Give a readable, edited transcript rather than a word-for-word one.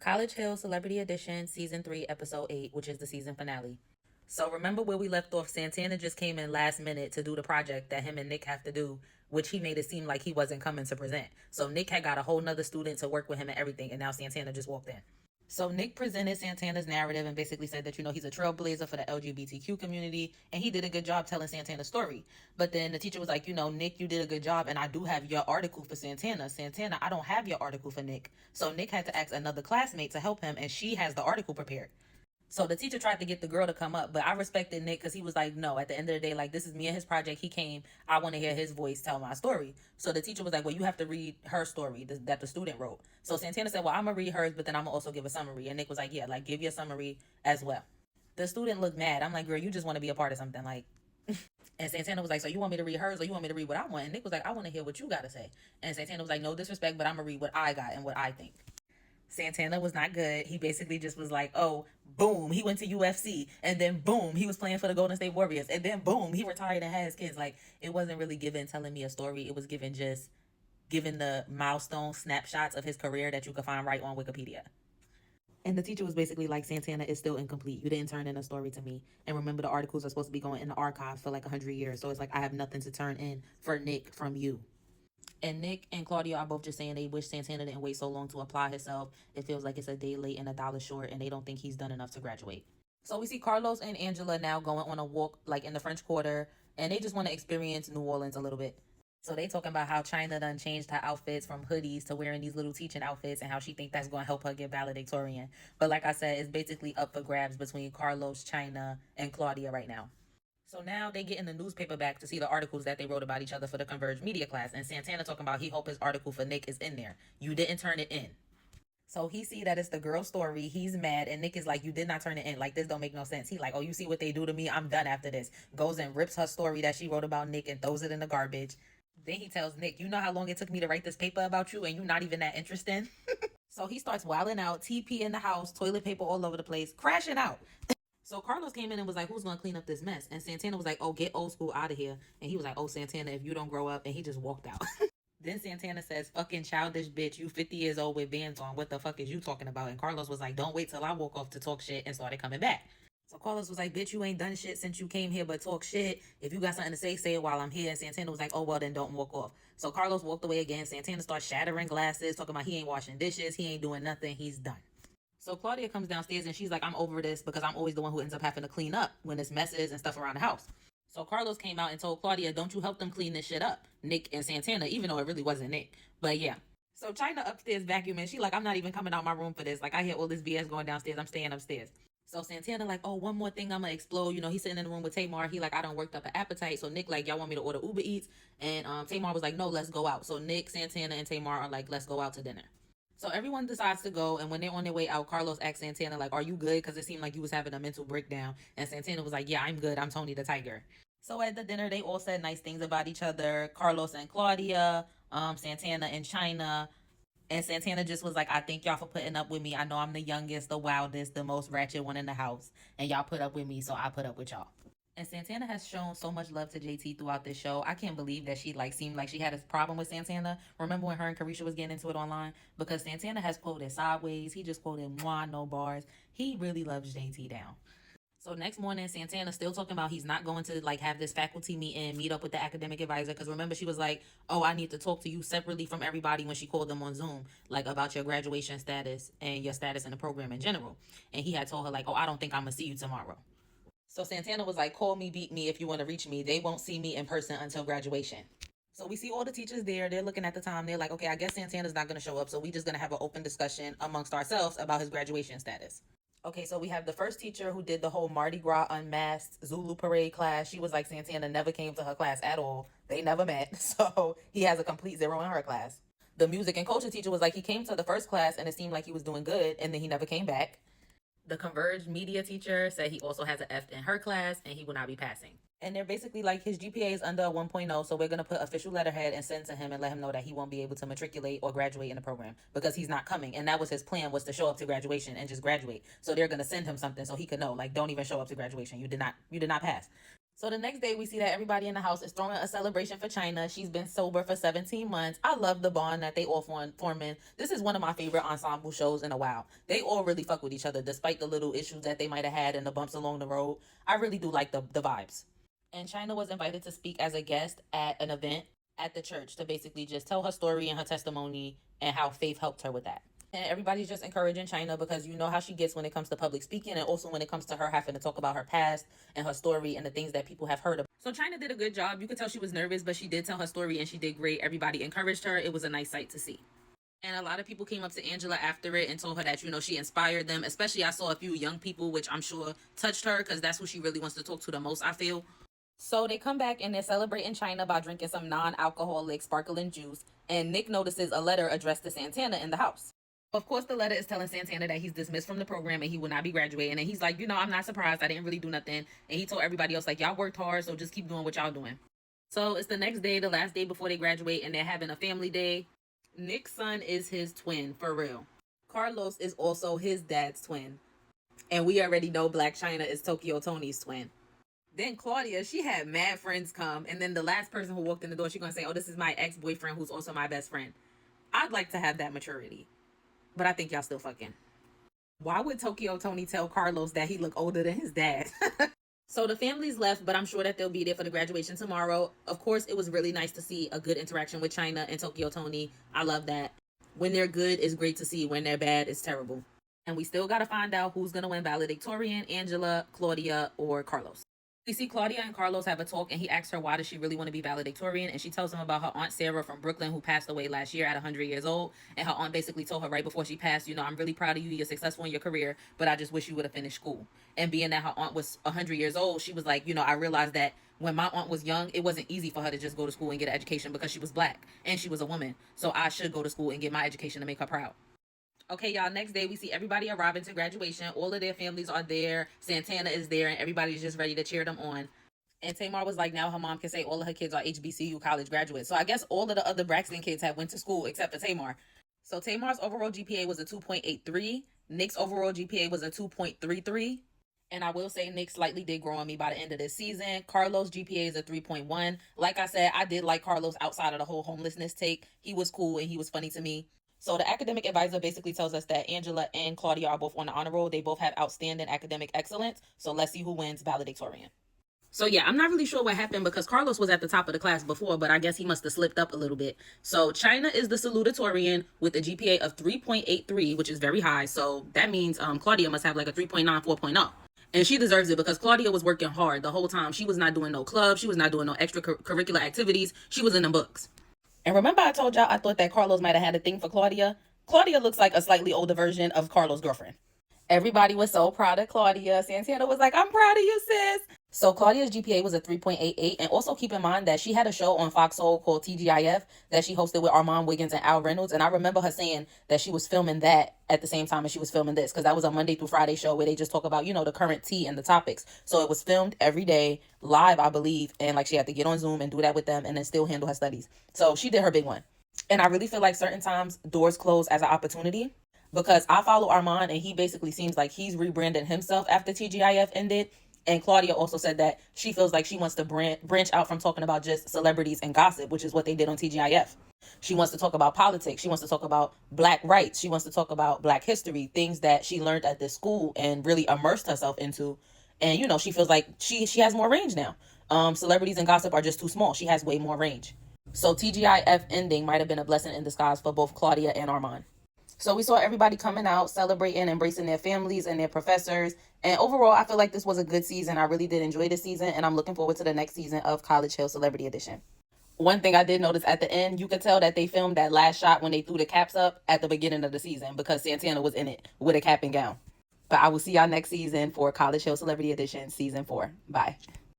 College Hill Celebrity Edition, Season 3, Episode 8, which is the season finale. So remember where we left off? Santana just came in last minute to do the project that him and Nick have to do, which he made it seem like he wasn't coming to present. So Nick had got a whole nother student to work with him and everything, and now Santana just walked in. So Nick presented Santana's narrative and basically said that, he's a trailblazer for the LGBTQ community, and he did a good job telling Santana's story. But then the teacher was like, Nick, you did a good job, and I do have your article for Santana. Santana, I don't have your article for Nick. So Nick had to ask another classmate to help him, and she has the article prepared. So the teacher tried to get the girl to come up, but I respected Nick because he was like, no, at the end of the day, like, this is me and his project. He came. I want to hear his voice tell my story. So the teacher was like, well, you have to read her story that the student wrote. So Santana said, well, I'm going to read hers, but then I'm going to also give a summary. And Nick was like, yeah, like, give your summary as well. The student looked mad. I'm like, girl, you just want to be a part of something. Like, and Santana was like, so you want me to read hers or you want me to read what I want? And Nick was like, I want to hear what you got to say. And Santana was like, no disrespect, but I'm going to read what I got and what I think. Santana was not good. He basically just was like, oh, boom, he went to UFC. And then boom, he was playing for the Golden State Warriors. And then boom, he retired and had his kids. Like, it wasn't really given telling me a story. It was given just giving the milestone snapshots of his career that you could find right on Wikipedia. And the teacher was basically like, Santana is still incomplete. You didn't turn in a story to me. And remember, the articles are supposed to be going in the archive for like 100 years. So it's like, I have nothing to turn in for Nick from you. And Nick and Claudia are both just saying they wish Santana didn't wait so long to apply himself. It feels like it's a day late and $1 short, and they don't think he's done enough to graduate. So we see Carlos and Angela now going on a walk like in the French Quarter, and they just want to experience New Orleans a little bit. So they talking about how China done changed her outfits from hoodies to wearing these little teaching outfits and how she think that's going to help her get valedictorian. But like I said, it's basically up for grabs between Carlos, China, and Claudia right now. So now they get in the newspaper back to see the articles that they wrote about each other for the Converge media class. And Santana talking about he hope his article for Nick is in there. You didn't turn it in. So he see that it's the girl's story. He's mad. And Nick is like, you did not turn it in. Like, this don't make no sense. He like, oh, you see what they do to me? I'm done after this. Goes and rips her story that she wrote about Nick and throws it in the garbage. Then he tells Nick, you know how long it took me to write this paper about you and you're not even that interesting? So he starts wilding out, TP in the house, toilet paper all over the place, crashing out. So Carlos came in and was like, who's going to clean up this mess? And Santana was like, oh, get old school out of here. And he was like, oh, Santana, if you don't grow up. And he just walked out. Then Santana says, fucking childish bitch, you 50 years old with bands on. What the fuck is you talking about? And Carlos was like, don't wait till I walk off to talk shit, and started coming back. So Carlos was like, bitch, you ain't done shit since you came here but talk shit. If you got something to say it while I'm here. And Santana was like, oh, well, then don't walk off. So Carlos walked away again. Santana starts shattering glasses, talking about he ain't washing dishes. He ain't doing nothing. He's done. So Claudia comes downstairs and she's like, I'm over this because I'm always the one who ends up having to clean up when there's messes and stuff around the house. So Carlos came out and told Claudia, don't you help them clean this shit up. Nick and Santana, even though it really wasn't Nick. But yeah. So China upstairs vacuuming. She like, I'm not even coming out my room for this. Like, I hear all this BS going downstairs. I'm staying upstairs. So Santana like, oh, one more thing, I'm gonna explode. He's sitting in the room with Tamar. He like, I don't worked up an appetite. So Nick like, y'all want me to order Uber Eats? And Tamar was like, no, let's go out. So Nick, Santana, and Tamar are like, let's go out to dinner. So everyone decides to go, and when they're on their way out, Carlos asks Santana, like, are you good? Because it seemed like you was having a mental breakdown. And Santana was like, yeah, I'm good. I'm Tony the Tiger. So at the dinner, they all said nice things about each other. Carlos and Claudia, Santana and China. And Santana just was like, I thank y'all for putting up with me. I know I'm the youngest, the wildest, the most ratchet one in the house. And y'all put up with me, so I put up with y'all. And Santana has shown so much love to JT throughout this show. I can't believe that she seemed like she had a problem with Santana. Remember when her and Carisha was getting into it online? Because Santana has quoted sideways. He just quoted mwah, no bars. He really loves JT down. So next morning, Santana's still talking about he's not going to have this faculty meeting, meet up with the academic advisor. Because remember, she was like, oh, I need to talk to you separately from everybody when she called them on Zoom, like about your graduation status and your status in the program in general. And he had told her like, oh, I don't think I'm going to see you tomorrow. So Santana was like, call me, beat me if you want to reach me. They won't see me in person until graduation. So we see all the teachers there. They're looking at the time. They're like, okay, I guess Santana's not going to show up. So we just going to have an open discussion amongst ourselves about his graduation status. Okay, so we have the first teacher who did the whole Mardi Gras unmasked Zulu parade class. She was like, Santana never came to her class at all. They never met. So he has a complete 0 in her class. The music and culture teacher was like, he came to the first class and it seemed like he was doing good. And then he never came back. The Converge media teacher said he also has an F in her class and he will not be passing. And they're basically like, his GPA is under a 1.0, so we're going to put official letterhead and send to him and let him know that he won't be able to matriculate or graduate in the program because he's not coming. And that was his plan, was to show up to graduation and just graduate. So they're going to send him something so he could know, like, don't even show up to graduation. You did not pass. So the next day, we see that everybody in the house is throwing a celebration for China. She's been sober for 17 months. I love the bond that they all forming. This is one of my favorite ensemble shows in a while. They all really fuck with each other, despite the little issues that they might have had and the bumps along the road. I really do like the vibes. And China was invited to speak as a guest at an event at the church to basically just tell her story and her testimony and how faith helped her with that. And everybody's just encouraging China because you know how she gets when it comes to public speaking, and also when it comes to her having to talk about her past and her story and the things that people have heard of. So China did a good job. You could tell she was nervous, but she did tell her story and she did great. Everybody encouraged her. It was a nice sight to see. And a lot of people came up to Angela after it and told her that, she inspired them. Especially I saw a few young people, which I'm sure touched her because that's who she really wants to talk to the most, I feel. So they come back and they're celebrating China by drinking some non-alcoholic sparkling juice. And Nick notices a letter addressed to Santana in the house. Of course, the letter is telling Santana that he's dismissed from the program and he will not be graduating. And he's like, I'm not surprised. I didn't really do nothing. And he told everybody else, like, y'all worked hard, so just keep doing what y'all doing. So it's the next day, the last day before they graduate, and they're having a family day. Nick's son is his twin, for real. Carlos is also his dad's twin. And we already know Black China is Tokyo Tony's twin. Then Claudia, she had mad friends come. And then the last person who walked in the door, she's going to say, oh, this is my ex-boyfriend who's also my best friend. I'd like to have that maturity. But I think y'all still fucking. Why would Tokyo Tony tell Carlos that he looked older than his dad? So the family's left, but I'm sure that they'll be there for the graduation tomorrow. Of course, it was really nice to see a good interaction with China and Tokyo Tony. I love that. When they're good, it's great to see. When they're bad, it's terrible. And we still got to find out who's going to win valedictorian, Angela, Claudia, or Carlos. We see Claudia and Carlos have a talk, and he asks her why does she really want to be valedictorian, and she tells him about her Aunt Sarah from Brooklyn who passed away last year at 100 years old, and her aunt basically told her right before she passed, I'm really proud of you, you're successful in your career, but I just wish you would have finished school. And being that her aunt was 100 years old, she was like, I realized that when my aunt was young, it wasn't easy for her to just go to school and get an education because she was Black, and she was a woman, so I should go to school and get my education to make her proud. Okay, y'all, next day we see everybody arriving to graduation. All of their families are there. Santana is there, and everybody's just ready to cheer them on. And Tamar was like, now her mom can say all of her kids are HBCU college graduates. So I guess all of the other Braxton kids have went to school except for Tamar. So Tamar's overall GPA was a 2.83. Nick's overall GPA was a 2.33. And I will say Nick slightly did grow on me by the end of this season. Carlos' GPA is a 3.1. Like I said, I did like Carlos outside of the whole homelessness take. He was cool and he was funny to me. So the academic advisor basically tells us that Angela and Claudia are both on the honor roll. They both have outstanding academic excellence. So let's see who wins valedictorian. So yeah, I'm not really sure what happened because Carlos was at the top of the class before, but I guess he must have slipped up a little bit. So China is the salutatorian with a GPA of 3.83, which is very high. So that means Claudia must have like a 3.9, 4.0. And she deserves it because Claudia was working hard the whole time. She was not doing no clubs. She was not doing no extracurricular activities. She was in the books. And remember I told y'all I thought that Carlos might have had a thing for Claudia? Claudia looks like a slightly older version of Carlos' girlfriend. Everybody was so proud of Claudia. Santana was like, I'm proud of you, sis. So Claudia's GPA was a 3.88. And also keep in mind that she had a show on Fox Soul called TGIF that she hosted with Armand Wiggins and Al Reynolds. And I remember her saying that she was filming that at the same time as she was filming this, because that was a Monday through Friday show where they just talk about, the current tea and the topics. So it was filmed every day, live, I believe. And like she had to get on Zoom and do that with them and then still handle her studies. So she did her big one. And I really feel like certain times doors close as an opportunity. Because I follow Armand and he basically seems like he's rebranded himself after TGIF ended. And Claudia also said that she feels like she wants to branch out from talking about just celebrities and gossip, which is what they did on TGIF. She wants to talk about politics. She wants to talk about Black rights. She wants to talk about Black history, things that she learned at this school and really immersed herself into. And, she feels like she has more range now. Celebrities and gossip are just too small. She has way more range. So TGIF ending might have been a blessing in disguise for both Claudia and Armand. So we saw everybody coming out, celebrating, embracing their families and their professors. And overall, I feel like this was a good season. I really did enjoy this season, and I'm looking forward to the next season of College Hill Celebrity Edition. One thing I did notice at the end, you could tell that they filmed that last shot when they threw the caps up at the beginning of the season because Santana was in it with a cap and gown. But I will see y'all next season for College Hill Celebrity Edition Season 4. Bye.